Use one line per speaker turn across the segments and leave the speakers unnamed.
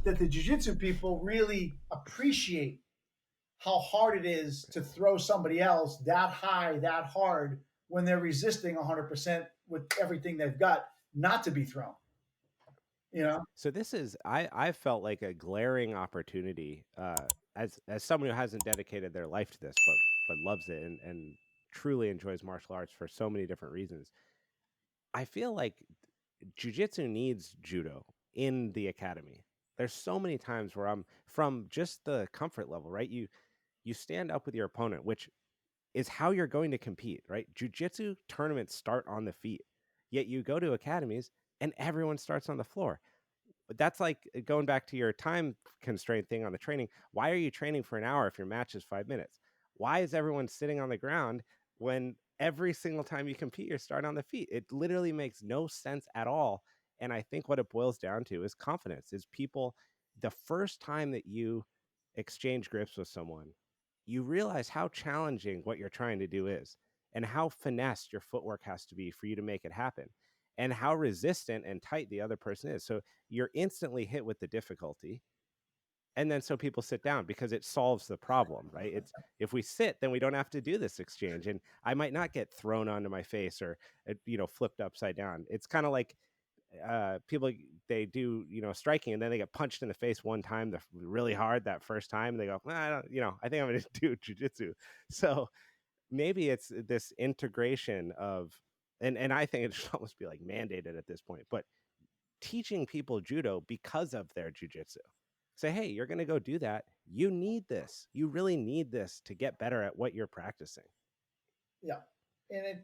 that the jiu-jitsu people really appreciate how hard it is to throw somebody else that high, that hard when they're resisting 100% with everything they've got not to be thrown. You know?
So this is I felt like a glaring opportunity as someone who hasn't dedicated their life to this but loves it and truly enjoys martial arts for so many different reasons. I feel like jujitsu needs judo in the academy. There's so many times where I'm from just the comfort level, right? You stand up with your opponent, which is how you're going to compete, right? Jiu-jitsu tournaments start on the feet. Yet you go to academies and everyone starts on the floor. But that's like going back to your time constraint thing on the training. Why are you training for an hour if your match is 5 minutes? Why is everyone sitting on the ground when every single time you compete, you're starting on the feet? It literally makes no sense at all. And I think what it boils down to is confidence, is people, the first time that you exchange grips with someone, you realize how challenging what you're trying to do is and how finessed your footwork has to be for you to make it happen and how resistant and tight the other person is. So you're instantly hit with the difficulty. And then so people sit down because it solves the problem, right? It's if we sit, then we don't have to do this exchange. And I might not get thrown onto my face or flipped upside down. It's kind of like people, they do striking and then they get punched in the face one time really hard that first time and they go, I don't, I think I'm going to do jujitsu. So maybe it's this integration of, and I think it should almost be like mandated at this point, but teaching people judo because of their jujitsu. Say, hey, you're going to go do that. You need this. You really need this to get better at what you're practicing.
Yeah. And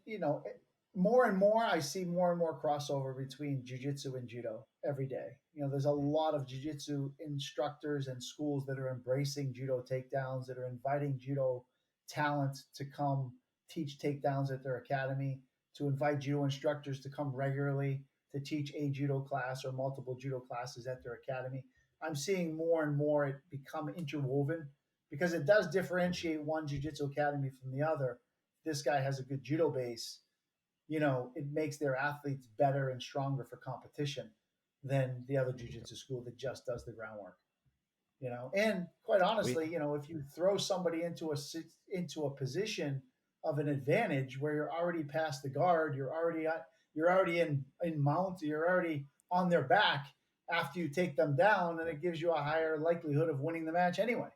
more and more, I see more and more crossover between jiu-jitsu and judo every day. There's a lot of jiu-jitsu instructors and schools that are embracing judo takedowns, that are inviting judo talent to come teach takedowns at their academy, to invite judo instructors to come regularly to teach a judo class or multiple judo classes at their academy. I'm seeing more and more it become interwoven because it does differentiate one jiu-jitsu academy from the other. This guy has a good judo base, it makes their athletes better and stronger for competition than the other jiu-jitsu school that just does the groundwork. And quite
We
honestly, if you throw somebody into a position of an advantage where you're already past the guard, you're already in mount, you're already on their back after you take them down, and it gives you a higher likelihood of winning the match anyway.